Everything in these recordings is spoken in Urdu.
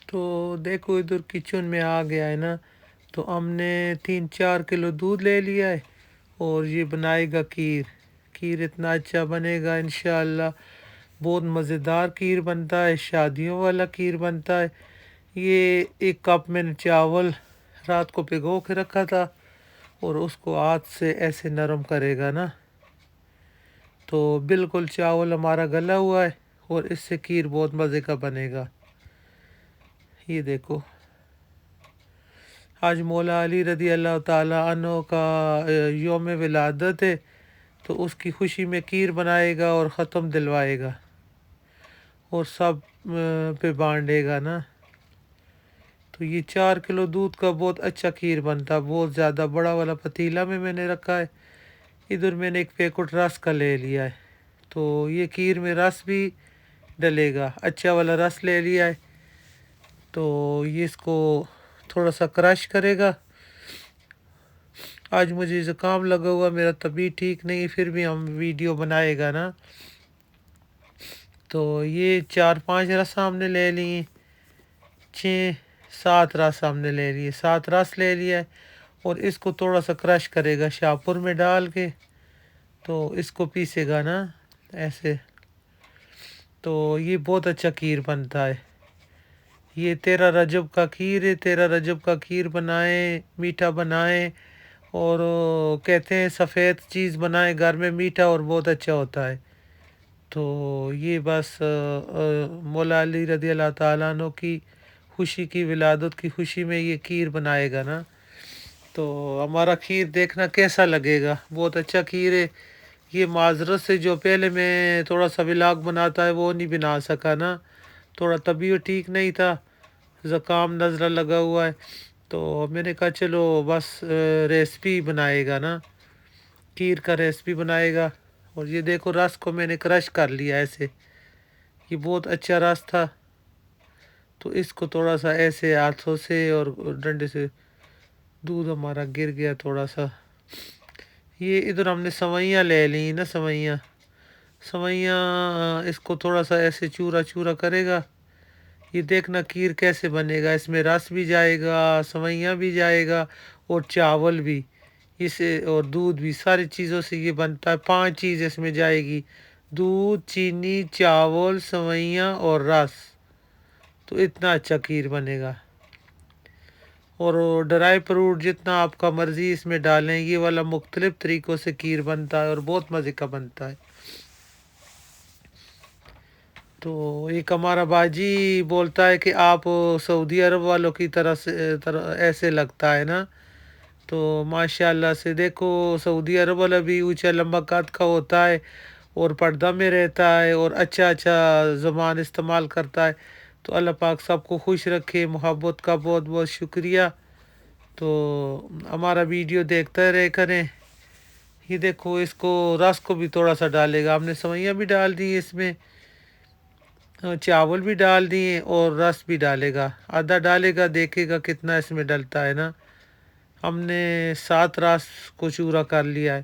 تو دیکھو ادھر کچن میں آ گیا ہے نا، تو ہم نے 3-4 کلو دودھ لے لیا ہے اور یہ بنائے گا کھیر۔ کھیر اتنا اچھا بنے گا انشاءاللہ، بہت مزیدار کھیر بنتا ہے، شادیوں والا کھیر بنتا ہے۔ یہ 1 کپ میں نے چاول رات کو پھگو کے رکھا تھا، اور اس کو ہاتھ سے ایسے نرم کرے گا نا، تو بالکل چاول ہمارا گلا ہوا ہے، اور اس سے کھیر بہت مزے کا بنے گا۔ یہ دیکھو، آج مولا علی رضی اللہ تعالیٰ عنہ کا یوم ولادت ہے، تو اس کی خوشی میں کھیر بنائے گا اور ختم دلوائے گا، اور سب پہ بانٹے گا نا۔ تو یہ 4 کلو دودھ کا بہت اچھا کھیر بنتا، بہت زیادہ بڑا والا پتیلا میں نے رکھا ہے۔ ادھر میں نے 1 پیکٹ رس کا لے لیا ہے، تو یہ کھیر میں رس بھی ڈلے گا، اچھا والا رس لے لیا ہے۔ تو یہ اس کو تھوڑا سا کرش کرے گا۔ آج مجھے زکام لگا ہوا، میرا طبیعت ٹھیک نہیں، پھر بھی ہم ویڈیو بنائے گا نا۔ تو یہ 4-5 رس ہم نے لے لی، 6-7 رس ہم نے لے لیے، 7 رس لے لیا ہے، اور اس کو تھوڑا سا کرش کرے گا شاپر میں ڈال کے، تو اس کو پیسے گا نا ایسے۔ تو یہ بہت اچھا کھیر بنتا ہے۔ یہ 13 رجب کا کھیر ہے، 13 رجب کا کھیر بنائیں، میٹھا بنائیں، اور کہتے ہیں سفید چیز بنائیں گھر میں، میٹھا اور بہت اچھا ہوتا ہے۔ تو یہ بس مولا علی رضی اللہ تعالیٰ عنہ کی خوشی کی ولادت کی خوشی میں یہ کھیر بنائے گا نا۔ تو ہمارا کھیر دیکھنا کیسا لگے گا، بہت اچھا کھیر ہے۔ یہ معذرت سے جو پہلے میں تھوڑا سا ولاگ بناتا ہے وہ نہیں بنا سکا نا، تھوڑا طبیعت ٹھیک نہیں تھا، زکام نزلہ لگا ہوا ہے، تو میں نے کہا چلو بس ریسپی بنائے گا نا، کھیر کا ریسپی بنائے گا۔ اور یہ دیکھو رس کو میں نے کرش کر لیا ایسے، یہ بہت اچھا رس تھا، تو اس کو تھوڑا سا ایسے ہاتھوں سے اور ڈنڈے سے، دودھ ہمارا گر گیا تھوڑا سا۔ یہ ادھر ہم نے سوئیاں لے لی نا، سوئیاں اس کو تھوڑا سا ایسے چورا چورا کرے گا۔ یہ دیکھنا کھیر کیسے بنے گا، اس میں رس بھی جائے گا، سوئیاں بھی جائے گا، اور چاول بھی، اسے اور دودھ بھی، ساری چیزوں سے یہ بنتا ہے۔ 5 چیز اس میں جائے گی، دودھ، چینی، چاول، سوئیاں اور رس، تو اتنا اچھا کھیر بنے گا۔ اور ڈرائی فروٹ جتنا آپ کا مرضی اس میں ڈالیں، یہ والا مختلف طریقوں سے کھیر بنتا ہے اور بہت مزے کا بنتا ہے۔ تو ایک ہمارا باجی بولتا ہے کہ آپ سعودی عرب والوں کی طرح ایسے لگتا ہے نا، تو ماشاءاللہ سے دیکھو، سعودی عرب والا بھی اونچا لمبا قد کا ہوتا ہے، اور پردہ میں رہتا ہے، اور اچھا اچھا زبان استعمال کرتا ہے۔ تو اللہ پاک سب کو خوش رکھے، محبت کا بہت بہت شکریہ۔ تو ہمارا ویڈیو دیکھتے رہے کریں۔ یہ دیکھو، اس کو رس کو بھی تھوڑا سا ڈالے گا، ہم نے سوئیاں بھی ڈال دی اس میں، چاول بھی ڈال دیے، اور رس بھی ڈالے گا، آدھا ڈالے گا، دیکھے گا کتنا اس میں ڈلتا ہے نا۔ ہم نے 7 رس کو چورا کر لیا ہے،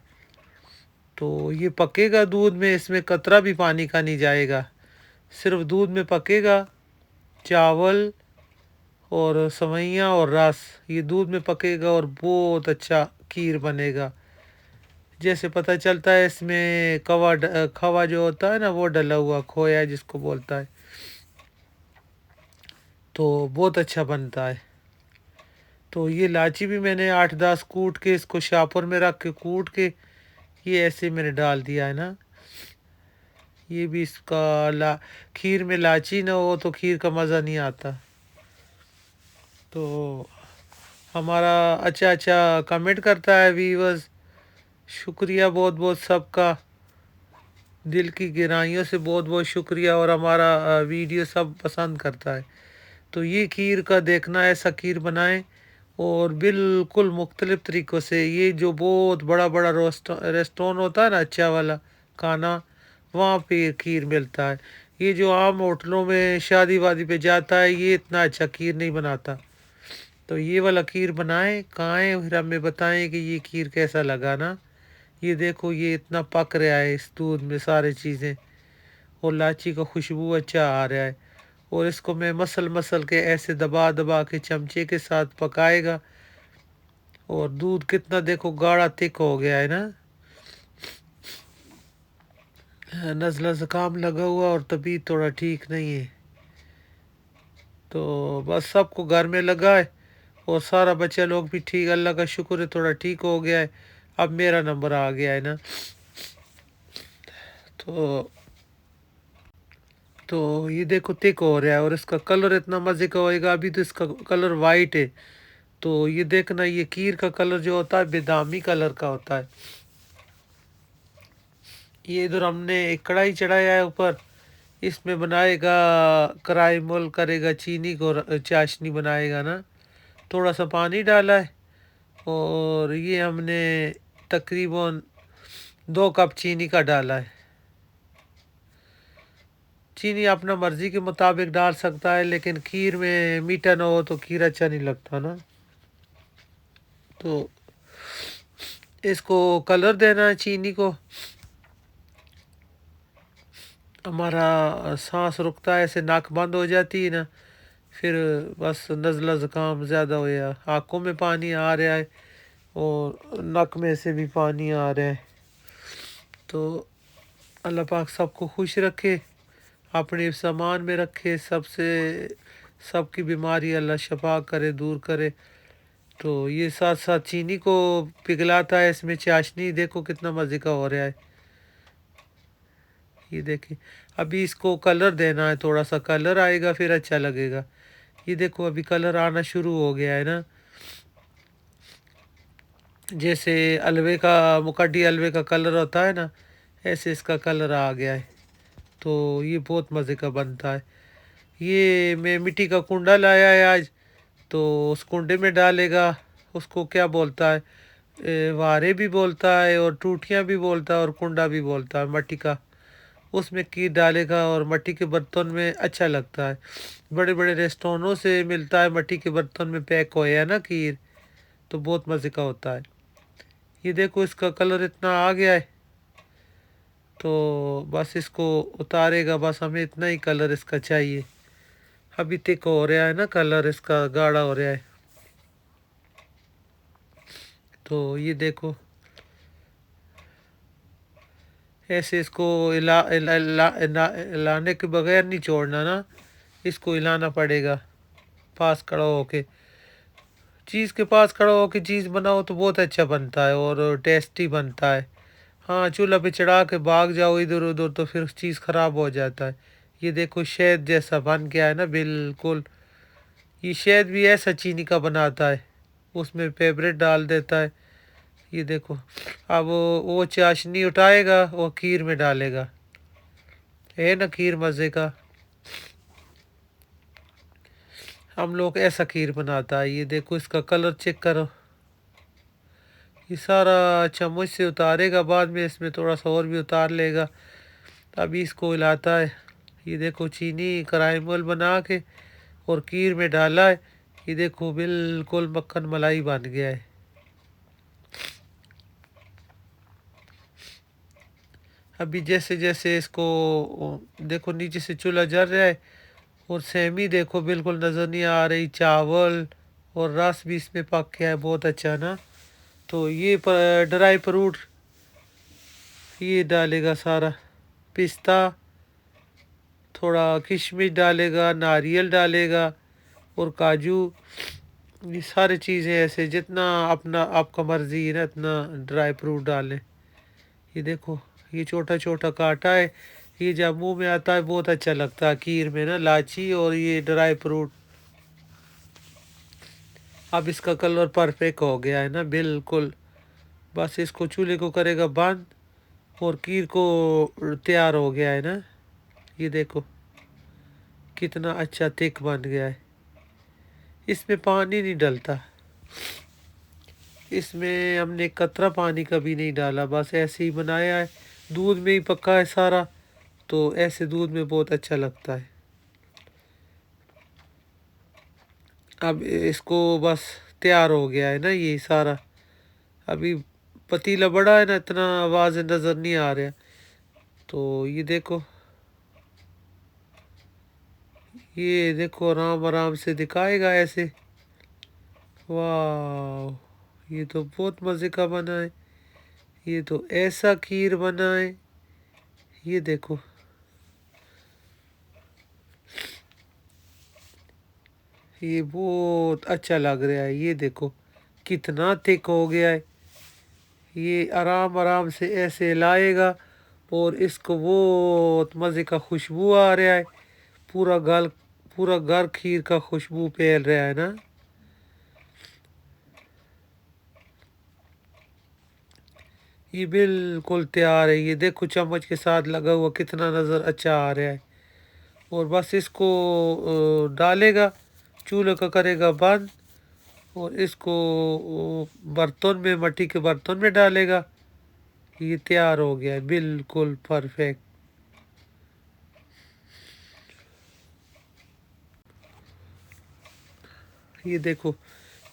تو یہ پکے گا دودھ میں، اس میں قطرہ بھی پانی کا نہیں جائے گا، صرف دودھ میں پکے گا، چاول اور سوئیاں اور رس، یہ دودھ میں پکے گا، اور بہت اچھا کھیر بنے گا۔ جیسے پتہ چلتا ہے اس میں کھوا جو ہوتا ہے نا، وہ ڈلا ہوا، کھویا جس کو بولتا ہے، تو بہت اچھا بنتا ہے۔ تو یہ الائچی بھی میں نے 8-10 کوٹ کے اس کو شاپر میں رکھ کے کوٹ کے، یہ ایسے میں نے ڈال دیا ہے نا۔ یہ بھی اس کا کھیر میں الائچی نہ ہو تو کھیر کا مزہ نہیں آتا۔ تو ہمارا اچھا کمنٹ کرتا ہے ویورز، شکریہ بہت بہت سب کا، دل کی گہرائیوں سے بہت بہت شکریہ، اور ہمارا ویڈیو سب پسند کرتا ہے۔ تو یہ کھیر کا دیکھنا، ایسا کھیر بنائیں، اور بالکل مختلف طریقوں سے، یہ جو بہت بڑا بڑا ریسٹورینٹ ہوتا ہے نا اچھا والا کھانا، وہاں پہ یہ کھیر ملتا ہے۔ یہ جو عام ہوٹلوں میں شادی وادی پہ جاتا ہے، یہ اتنا اچھا کھیر نہیں بناتا۔ تو یہ والا کھیر بنائیں، کھائیں، پھر ہمیں بتائیں کہ یہ کھیر کیسا لگا نا۔ یہ دیکھو، یہ اتنا پک رہا ہے اس دودھ میں، سارے چیزیں، اور الائچی کا خوشبو اچھا آ رہا ہے، اور اس کو میں مسل کے ایسے دبا دبا کے چمچے کے ساتھ پکائے گا. اور دودھ کتنا دیکھو گاڑھا تھک ہو گیا ہے نا. نزلہ زکام لگا ہوا اور طبیعت تھوڑا ٹھیک نہیں ہے. تو بس سب کو گھر میں لگا ہے اور سارا بچہ لوگ بھی ٹھیک، اللہ کا شکر ہے تھوڑا ٹھیک ہو گیا ہے. اب میرا نمبر آ گیا ہے نا. تو یہ دیکھو تھک ہو رہا ہے اور اس کا کلر اتنا مزے کا ہوئے گا. ابھی تو اس کا کلر وائٹ ہے. تو یہ دیکھنا، یہ کھیر کا کلر جو ہوتا ہے بادامی کلر کا ہوتا ہے. یہ ادھر ہم نے ایک کڑھائی چڑھایا ہے اوپر. اس میں بنائے گا کرائی مول کرے گا، چینی کو چاشنی بنائے گا نا. تھوڑا سا پانی ڈالا ہے اور یہ ہم نے تقریباً 2 کپ چینی کا ڈالا ہے. چینی اپنا مرضی کے مطابق ڈال سکتا ہے، لیکن کھیر میں میٹھا نہ ہو تو کھیر اچھا نہیں لگتا نا. تو اس کو کلر دینا ہے چینی کو. ہمارا سانس رکتا ہے، ایسے ناک بند ہو جاتی ہے نا، پھر بس نزلہ زکام زیادہ ہو گیا. آنکھوں میں پانی آ رہا ہے اور نک میں سے بھی پانی آ رہا ہے. تو اللہ پاک سب کو خوش رکھے، اپنے سامان میں رکھے، سب کی بیماری اللہ شفا کرے، دور کرے. تو یہ ساتھ ساتھ چینی کو پگھلاتا ہے. اس میں چاشنی دیکھو کتنا مزے کا ہو رہا ہے. یہ دیکھیں ابھی اس کو کلر دینا ہے، تھوڑا سا کلر آئے گا پھر اچھا لگے گا. یہ دیکھو ابھی کلر آنا شروع ہو گیا ہے نا. جیسے مکڈی حلوے کا کلر ہوتا ہے نا، ایسے اس کا کلر آ گیا ہے. تو یہ بہت مزے کا بنتا ہے. یہ میں مٹی کا کنڈا لایا ہے آج، تو اس کنڈے میں ڈالے گا. اس کو کیا بولتا ہے، وارے بھی بولتا ہے اور ٹوٹیاں بھی بولتا ہے اور کنڈا بھی بولتا ہے مٹی کا. اس میں کھیر ڈالے گا اور مٹی کے برتن میں اچھا لگتا ہے. بڑے بڑے ریسٹورنوں سے ملتا ہے مٹی کے برتن میں پیک ہویا ہے نا کھیر، تو بہت مزے کا ہوتا ہے. یہ دیکھو اس کا کلر اتنا آ گیا ہے. تو بس اس کو اتارے گا، بس ہمیں اتنا ہی کلر اس کا چاہیے. ابھی تک ہو رہا ہے نا، کلر اس کا گاڑھا ہو رہا ہے. تو یہ دیکھو ایسے اس کو ہلانے کے بغیر نہیں چھوڑنا نا، اس کو ہلانا پڑے گا. پاس کھڑا ہو کے چیز کے پاس کھڑا ہو کے چیز بناؤ تو بہت اچھا بنتا ہے اور ٹیسٹی بنتا ہے. ہاں چولہا پہ چڑھا کے بھاگ جاؤ ادھر ادھر تو پھر چیز خراب ہو جاتا ہے. یہ دیکھو شہد جیسا بن گیا ہے نا بالکل. یہ شہد بھی ایسا چینی کا بناتا ہے، اس میں پیپریٹ ڈال دیتا ہے. یہ دیکھو اب وہ چاشنی اٹھائے گا، وہ کھیر میں ڈالے گا. ہے نا کھیر مزے کا. ہم لوگ ایسا کھیر بناتا ہے. یہ دیکھو اس کا کلر چیک کرو. یہ سارا چمچ سے اتارے گا، بعد میں اس میں تھوڑا سا اور بھی اتار لے گا. ابھی اس کو ہلاتا ہے. یہ دیکھو چینی کرائی مول بنا کے اور کھیر میں ڈالا ہے. یہ دیکھو بالکل مکھن ملائی بن گیا ہے. ابھی جیسے جیسے اس کو دیکھو نیچے سے چولہا جل رہا ہے اور سیمی دیکھو بالکل نظر نہیں آ رہی. چاول اور رس بھی اس میں پک گیا ہے بہت اچھا نا. تو یہ ڈرائی فروٹ یہ ڈالے گا سارا، پستہ، تھوڑا کشمش ڈالے گا، ناریل ڈالے گا اور کاجو. یہ ساری چیزیں ایسے جتنا آپ کا مرضی ہے نا اتنا ڈرائی فروٹ ڈالیں. یہ دیکھو یہ چھوٹا چھوٹا کاٹا ہے. یہ جب منہ میں آتا ہے بہت اچھا لگتا ہے کھیر میں نا، لاچی اور یہ ڈرائی فروٹ. اب اس کا کلر پرفیکٹ ہو گیا ہے نا بالکل. بس اس کو چولہے کو کرے گا بند اور کھیر کو تیار ہو گیا ہے نا. یہ دیکھو کتنا اچھا تھک بن گیا ہے. اس میں پانی نہیں ڈلتا، اس میں ہم نے قطرہ پانی کا بھی نہیں ڈالا، بس ایسے ہی بنایا ہے. دودھ میں ہی پکا ہے سارا، تو ایسے دودھ میں بہت اچھا لگتا ہے. اب اس کو بس تیار ہو گیا ہے نا یہ سارا. ابھی پتیلا بڑا ہے نا، اتنا آواز نظر نہیں آ رہا. تو یہ دیکھو یہ دیکھو آرام آرام سے دکھائے گا ایسے. واو یہ تو بہت مزے کا بنا ہے. یہ تو ایسا کھیر بنا ہے. یہ دیکھو یہ بہت اچھا لگ رہا ہے. یہ دیکھو کتنا تھک ہو گیا ہے. یہ آرام آرام سے ایسے لائے گا اور اس کو بہت مزے کا خوشبو آ رہا ہے. پورا گھر کھیر کا خوشبو پھیل رہا ہے نا. یہ بالکل تیار ہے. یہ دیکھو چمچ کے ساتھ لگا ہوا کتنا نظر اچھا آ رہا ہے. اور بس اس کو ڈالے گا, چولہے کا کرے گا بند, اور اس کو برتن میں, مٹی کے برتن میں ڈالے گا. یہ تیار ہو گیا ہے بالکل پرفیکٹ. یہ دیکھو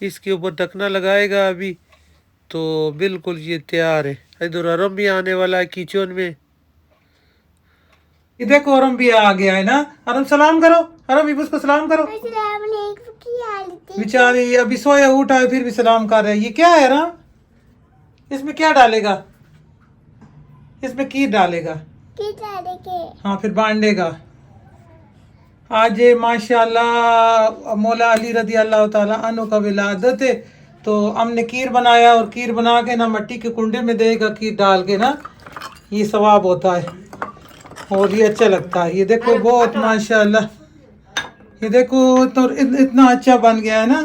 اس کے اوپر ڈھکنا لگائے گا ابھی تو بالکل یہ تیار ہے. ادھر ارم بھی آنے والا ہے کچن میں. یہ دیکھو ارم بھی آ گیا ہے نا. ارم سلام کرو. ارم ابس کو سلام کرو. بیچاری ابھی سویا اٹھا ہے پھر بھی سلام کر رہے. یہ کیا ہے ارم؟ اس میں کیا ڈالے گا؟ اس میں کھیر ڈالے گا. ہاں پھر بانڈے گا. آج ماشاءاللہ مولا علی رضی اللہ تعالیٰ عنہ کا ولادت ہے تو ہم نے کھیر بنایا, اور کھیر بنا کے نا مٹی کے کنڈے میں دے گا کھیر ڈال کے نا. یہ ثواب ہوتا ہے اور یہ اچھا لگتا ہے. یہ دیکھو بہت ماشاءاللہ, یہ دیکھو تو اتنا اچھا بن گیا ہے نا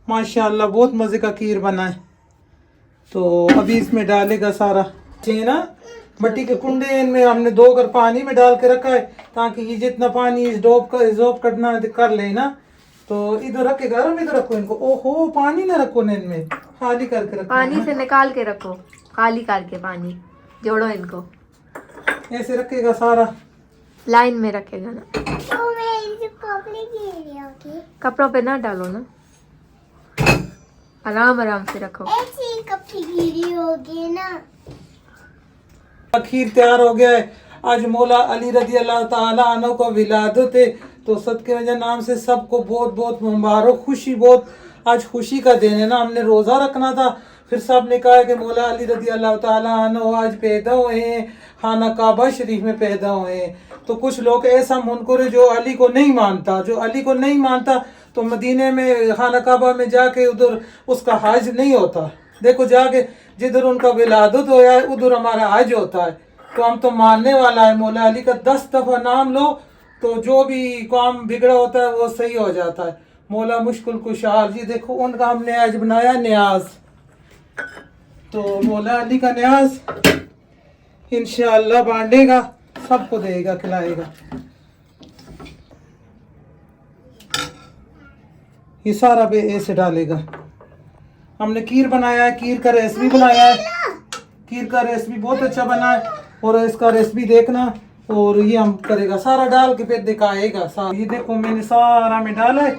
ماشاءاللہ. بہت مزے کا کھیر بنا ہے. تو ابھی اس میں ڈالے گا سارا نا مٹی کے کنڈے میں ہم نے 2 گھر پانی میں ڈال کے رکھا ہے تاکہ یہ جتنا پانی ذوب کرنا کر لے نا. تو ادھر رکھے گا, ادھر رکھو ان کو. اوہو پانی نہ رکھو نا ان میں, خالی کر کے رکھو. پانی سے نکال کے رکھو, خالی کر کے پانی جوڑو ان کو. ایسے رکھے گا سارا, لائن میں رکھے گا نا. کپڑوں پہ نہ ڈالو نا, آرام آرام سے رکھو. کھیر تیار ہو گیا ہے. آج مولا علی رضی اللہ تعالیٰ عنہ کا ولادت ہے تو صدقے وجہ نام سے سب کو بہت بہت مبارک. خوشی بہت, آج خوشی کا دن ہے نا. ہم نے روزہ رکھنا تھا, پھر سب نے کہا کہ مولا علی رضی اللہ تعالیٰ عنہ آج پیدا ہوئے ہیں, خانہ کعبہ شریف میں پیدا ہوئے ہیں. تو کچھ لوگ ایسا منکر ہے جو علی کو نہیں مانتا. جو علی کو نہیں مانتا تو مدینے میں خانہ کعبہ میں جا کے ادھر اس کا حج نہیں ہوتا. دیکھو جا کے جدھر ان کا ولادت ہوا ہے ادھر ہمارا حج ہوتا ہے. تو ہم تو ماننے والا ہے مولا علی کا. 10 دفعہ نام لو تو جو بھی کام بگڑا ہوتا ہے وہ صحیح ہو جاتا ہے. مولا مشکل کشال. جی دیکھو ان کا ہم نے آج بنایا نیاز. تو مولا علی کا نیاز انشاءاللہ بانٹے گا, سب کو دے گا, کھلائے گا. یہ سارا بھی ایسے ڈالے گا. ہم نے کھیر بنایا ہے, کھیر کا ریسپی بنایا ہے. کھیر کا ریسپی بہت اچھا بنا ہے اور اس کا ریسپی دیکھنا. اور یہ ہم کرے گا سارا ڈال کے پھر دکھائے گا. یہ دیکھو میں نے سارا میں ڈالا ہے.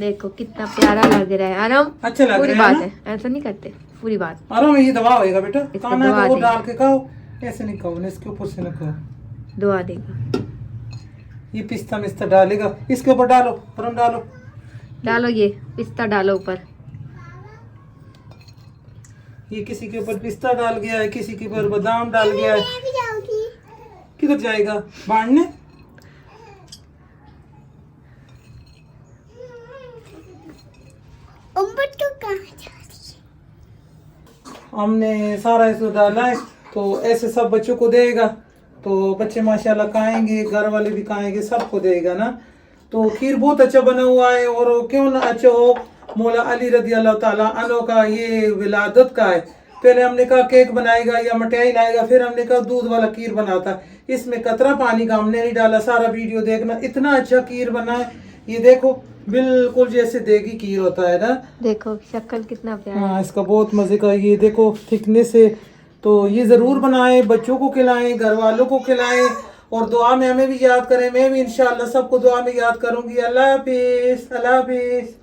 دیکھو کتنا پیارا لگ رہا ہے. آرام اچھا لگ پوری رہا ہے بات نا, ہے, ایسا نہیں کرتے, پوری بات. آرام یہ دوا ہوئے گا بیٹا. اس کو کھانا ہے دوا تو وہ دیں ڈال کے کھاؤ, ایسے نہیں کھاؤ, اس کے اوپر سے نہ کھاؤ. دعا دے گا. یہ پستہ مستہ ڈالے گا, اس کے اوپر ڈالو, آرام ڈالو. ڈالو یہ پستہ ڈالو اوپر. یہ کسی کے اوپر پستہ ڈال گیا ہے, کسی کے اوپر بادام ڈال گیا ہے. کدھر جائے گا بانٹنے؟ ہم نے سارا اس کو ڈالا ہے تو ایسے سب بچوں کو دے گا تو بچے ماشاءاللہ کھائیں گے, گھر والے بھی کھائیں گے, سب کو دے گا نا. تو کھیر بہت اچھا بنا ہوا ہے. اور کیوں نہ اچھا ہو, مولا علی رضی اللہ تعالیٰ عنہ کا یہ ولادت کا ہے. پہلے ہم نے کہا کیک بنائے گا یا مٹھائی لائے گا, پھر ہم نے کہا دودھ والا کھیر بناتا. اس میں قطرہ پانی کا ہم نے نہیں ڈالا. سارا ویڈیو دیکھنا, اتنا اچھا کھیر بنا ہے. یہ دیکھو بالکل جیسے دیگی کھیر ہوتا ہے نا. دیکھو شکل کتنا پیارا. ہاں اس کا بہت مزے کا. یہ دیکھو تھکنیس ہے. تو یہ ضرور بنائیں, بچوں کو کھلائیں, گھر والوں کو کھلائیں, اور دعا میں ہمیں بھی یاد کریں. میں بھی انشاءاللہ سب کو دعا میں یاد کروں گی. اللہ حافظ. اللہ حافظ.